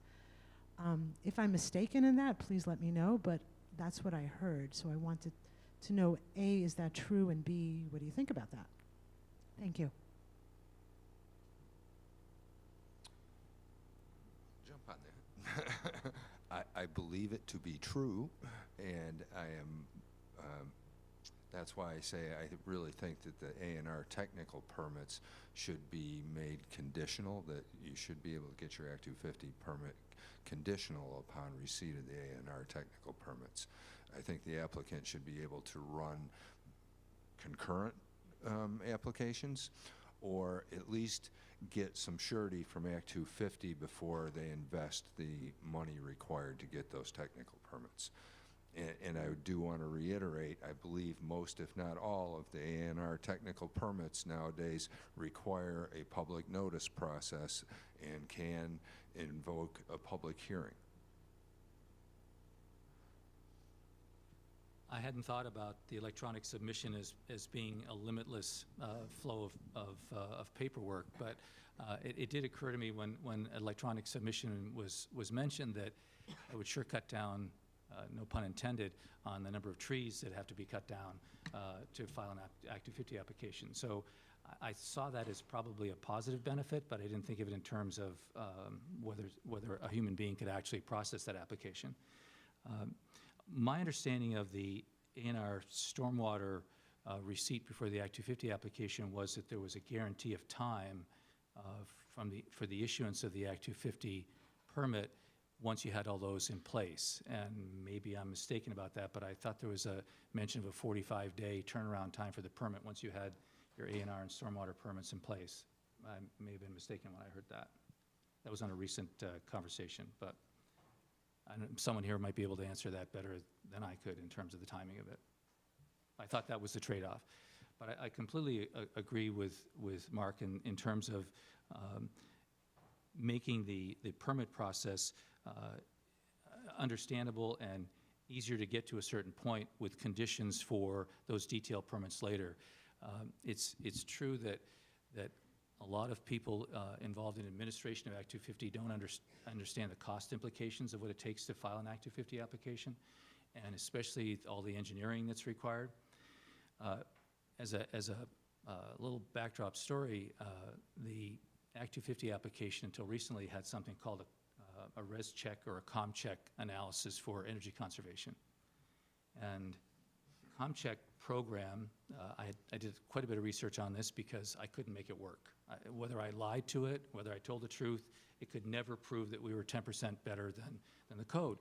If I'm mistaken in that, please let me know, but that's what I heard. So I wanted to know, A, is that true, and B, what do you think about that? Thank you. Jump on that. I believe it to be true, and I am, that's why I say I really think that the A&R technical permits should be made conditional, that you should be able to get your Act 250 permit conditional upon receipt of the A&R technical permits. I think the applicant should be able to run concurrent applications, or at least get some surety from Act 250 before they invest the money required to get those technical permits. And I do want to reiterate, I believe most, if not all, of the A&R technical permits nowadays require a public notice process and can invoke a public hearing. I hadn't thought about the electronic submission as being a limitless flow of paperwork, but it did occur to me when electronic submission was mentioned that it would sure cut down, no pun intended, on the number of trees that have to be cut down to file an Act 250 application. So I saw that as probably a positive benefit, but I didn't think of it in terms of whether a human being could actually process that application. My understanding of the A&R stormwater receipt before the Act 250 application was that there was a guarantee of time for the issuance of the Act 250 permit once you had all those in place. And maybe I'm mistaken about that, but I thought there was a mention of a 45-day turnaround time for the permit once you had your A&R and stormwater permits in place. I may have been mistaken when I heard that. That was on a recent conversation, but someone here might be able to answer that better than I could in terms of the timing of it. I thought that was the trade-off. But I completely agree with Mark in terms of making the permit process understandable and easier to get to a certain point with conditions for those detailed permits later. It's true that a lot of people involved in administration of Act 250 don't understand the cost implications of what it takes to file an Act 250 application, and especially all the engineering that's required. As a little backdrop story, the Act 250 application until recently had something called a res check or a com check analysis for energy conservation. And ComCheck program, I did quite a bit of research on this because I couldn't make it work. Whether I lied to it, whether I told the truth, it could never prove that we were 10% better than the code.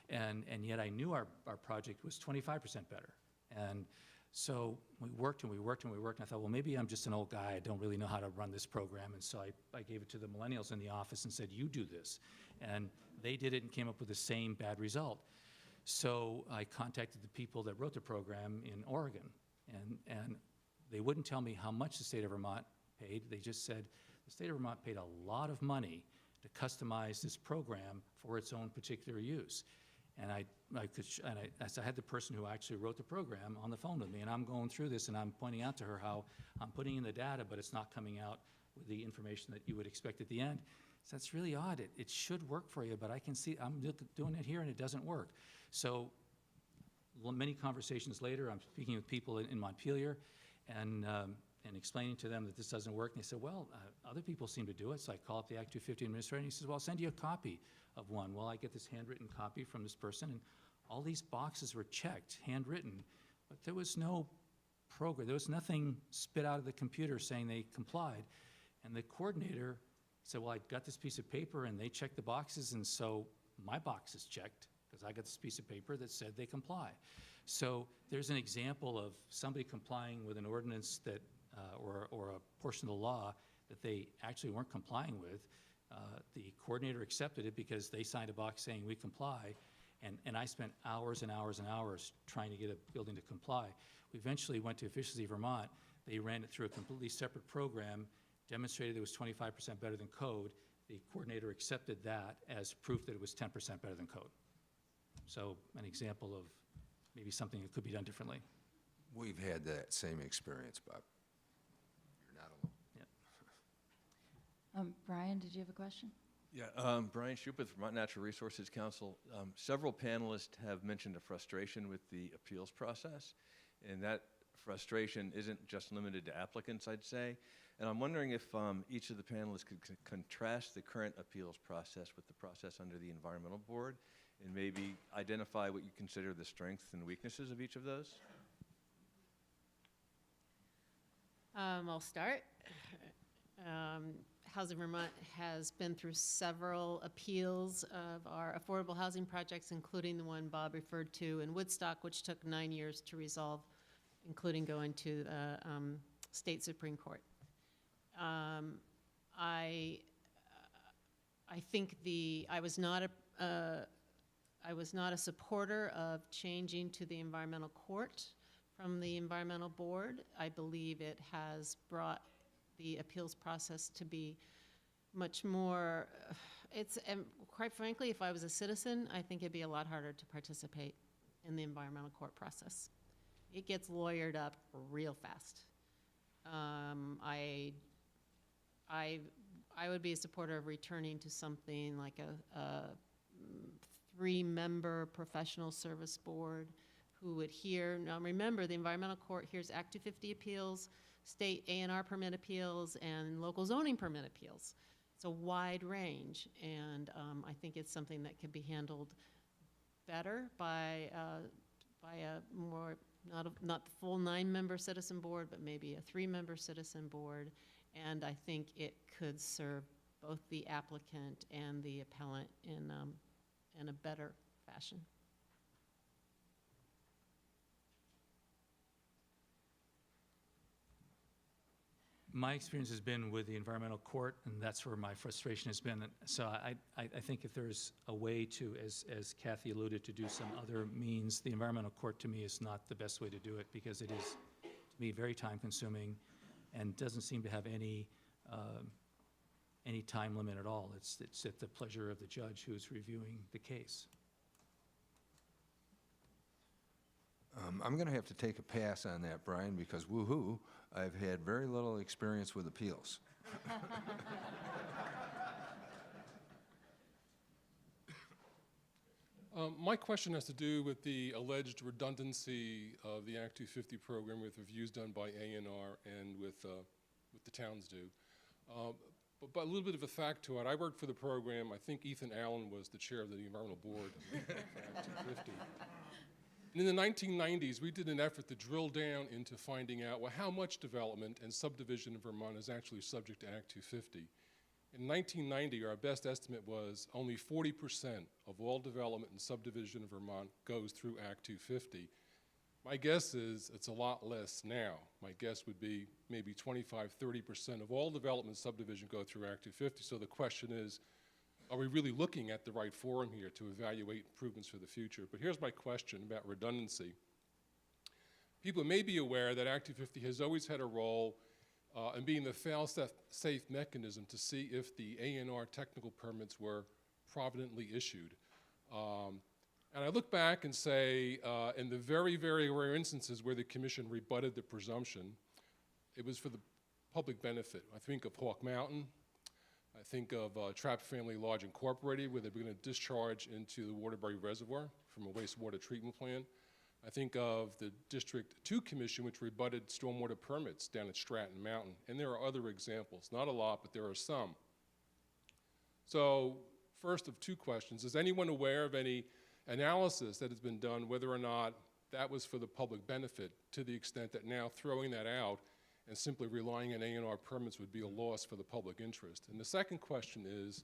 And yet I knew our project was 25% better. And so we worked and we worked and we worked, and I thought, well, maybe I'm just an old guy. I don't really know how to run this program. And so I gave it to the millennials in the office and said, you do this. And they did it and came up with the same bad result. So I contacted the people that wrote the program in Oregon, and they wouldn't tell me how much the state of Vermont paid. They just said the state of Vermont paid a lot of money to customize this program for its own particular use. And I had the person who actually wrote the program on the phone with me, and I'm going through this, and I'm pointing out to her how I'm putting in the data, but it's not coming out with the information that you would expect at the end. So that's really odd. It should work for you, but I can see I'm doing it here, and it doesn't work. So many conversations later, I'm speaking with people in Montpelier and explaining to them that this doesn't work. And they said, well, other people seem to do it. So I call up the Act 250 administrator, and he says, well, I'll send you a copy of one. Well, I get this handwritten copy from this person, and all these boxes were checked, handwritten, but there was no program. There was nothing spit out of the computer saying they complied. And the coordinator said, well, I got this piece of paper, and they checked the boxes, and so my box is checked, because I got this piece of paper that said they comply. So there's an example of somebody complying with an ordinance that, or a portion of the law that they actually weren't complying with. The coordinator accepted it because they signed a box saying we comply, and I spent hours and hours and hours trying to get a building to comply. We eventually went to Efficiency Vermont. They ran it through a completely separate program, demonstrated it was 25% better than code. The coordinator accepted that as proof that it was 10% better than code. So an example of maybe something that could be done differently. We've had that same experience, Bob. You're not alone. Yeah. Brian, did you have a question? Yeah, Brian Shoup with Vermont Natural Resources Council. Several panelists have mentioned a frustration with the appeals process, and that frustration isn't just limited to applicants, I'd say. And I'm wondering if each of the panelists could contrast the current appeals process with the process under the Environmental Board, and maybe identify what you consider the strengths and weaknesses of each of those? I'll start. Housing Vermont has been through several appeals of our affordable housing projects, including the one Bob referred to in Woodstock, which took 9 years to resolve, including going to the state Supreme Court. I think I was not a supporter of changing to the environmental court from the environmental board. I believe it has brought the appeals process to be much more, and quite frankly, if I was a citizen, I think it'd be a lot harder to participate in the environmental court process. It gets lawyered up real fast. I would be a supporter of returning to something like a 3-member professional service board who would hear, now remember, the environmental court hears Act 250 appeals, state A&R permit appeals, and local zoning permit appeals. It's a wide range, and I think it's something that could be handled better by a more, not the full 9-member citizen board, but maybe a 3-member citizen board, and I think it could serve both the applicant and the appellant in a better fashion. My experience has been with the environmental court, and that's where my frustration has been. So I think if there's a way to, as Kathy alluded, to do some other means, the environmental court to me is not the best way to do it, because it is, to me, very time-consuming and doesn't seem to have any time limit at all. It's at the pleasure of the judge who's reviewing the case. I'm going to have to take a pass on that, Brian, because woo-hoo, I've had very little experience with appeals. My question has to do with the alleged redundancy of the Act 250 program with reviews done by A&R and with the towns do. But a little bit of a fact to it, I worked for the program. I think Ethan Allen was the chair of the environmental board for Act 250. And in the 1990s, we did an effort to drill down into finding out, well, how much development and subdivision in Vermont is actually subject to Act 250. In 1990, our best estimate was only 40% of all development and subdivision in Vermont goes through Act 250. My guess is it's a lot less now. My guess would be maybe 25–30% of all development and subdivision go through Act 250. So the question is, are we really looking at the right forum here to evaluate improvements for the future? But here's my question about redundancy. People may be aware that Act 250 has always had a role in being the fail-safe mechanism to see if the A&R technical permits were providently issued. And I look back and say, in the very, very rare instances where the commission rebutted the presumption, it was for the public benefit. I think of Hawk Mountain. I think of Trapp Family Lodge Incorporated, where they're going to discharge into the Waterbury Reservoir from a wastewater treatment plant. I think of the District 2 Commission, which rebutted stormwater permits down at Stratton Mountain. And there are other examples. Not a lot, but there are some. So first of 2 questions, is anyone aware of any analysis that has been done whether or not that was for the public benefit, to the extent that now throwing that out and simply relying on A&R permits would be a loss for the public interest? And the second question is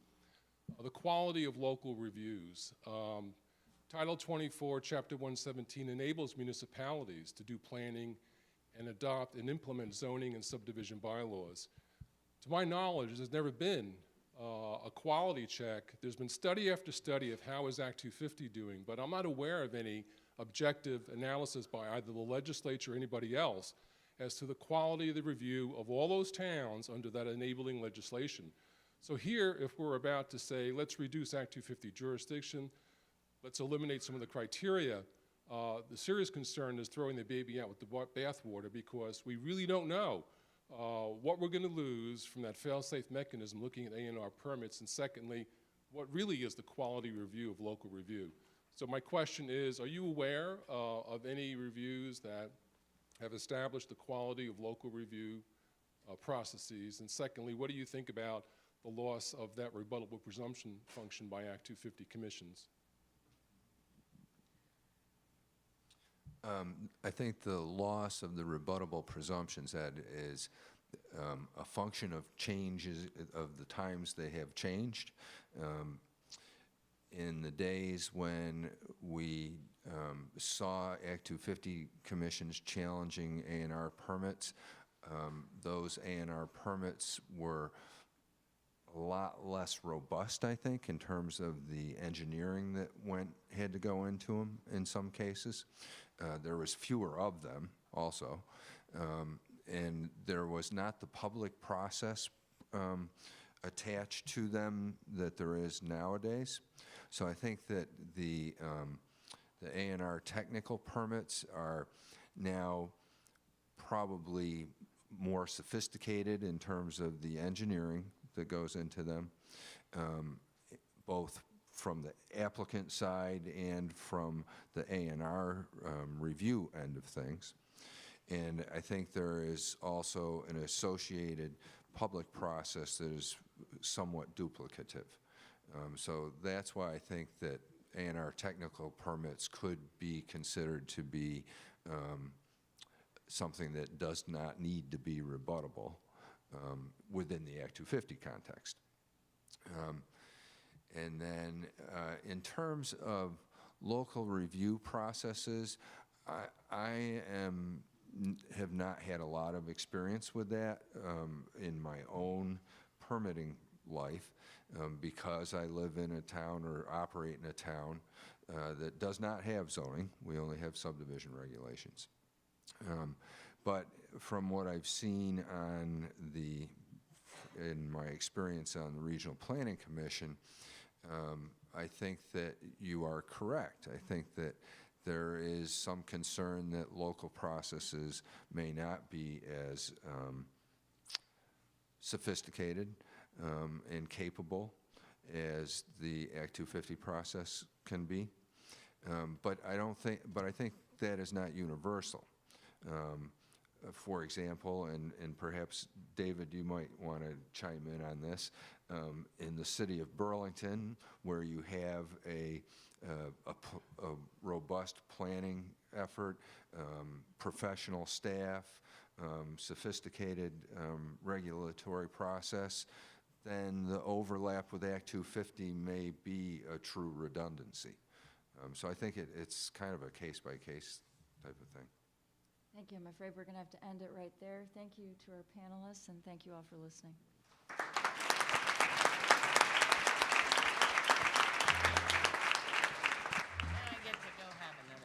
the quality of local reviews. Title 24, Chapter 117 enables municipalities to do planning and adopt and implement zoning and subdivision bylaws. To my knowledge, there's never been a quality check. There's been study after study of how is Act 250 doing, but I'm not aware of any objective analysis by either the legislature or anybody else as to the quality of the review of all those towns under that enabling legislation. So here, if we're about to say, let's reduce Act 250 jurisdiction, let's eliminate some of the criteria, the serious concern is throwing the baby out with the bathwater, because we really don't know what we're going to lose from that fail-safe mechanism looking at A&R permits, and secondly, what really is the quality review of local review. So my question is, are you aware of any reviews that have established the quality of local review processes? And secondly, what do you think about the loss of that rebuttable presumption function by Act 250 commissions? I think the loss of the rebuttable presumptions, that is a function of changes, of the times they have changed. In the days when we saw Act 250 commissions challenging A&R permits, those A&R permits were a lot less robust, I think, in terms of the engineering that had to go into them in some cases. There was fewer of them also, and there was not the public process attached to them that there is nowadays. So I think that the A&R technical permits are now probably more sophisticated in terms of the engineering that goes into them, both from the applicant side and from the A&R review end of things. And I think there is also an associated public process that is somewhat duplicative. So that's why I think that A&R technical permits could be considered to be something that does not need to be rebuttable within the Act 250 context. And then in terms of local review processes, I have not had a lot of experience with that in my own permitting life because I live in a town or operate in a town that does not have zoning. We only have subdivision regulations. But from what I've seen in my experience on the Regional Planning Commission, I think that you are correct. I think that there is some concern that local processes may not be as sophisticated and capable as the Act 250 process can be. But I think that is not universal. For example, and perhaps David, you might want to chime in on this, in the city of Burlington, where you have a robust planning effort, professional staff, sophisticated regulatory process, then the overlap with Act 250 may be a true redundancy. So I think it's kind of a case-by-case type of thing. Thank you. I'm afraid we're going to have to end it right there. Thank you to our panelists, and thank you all for listening.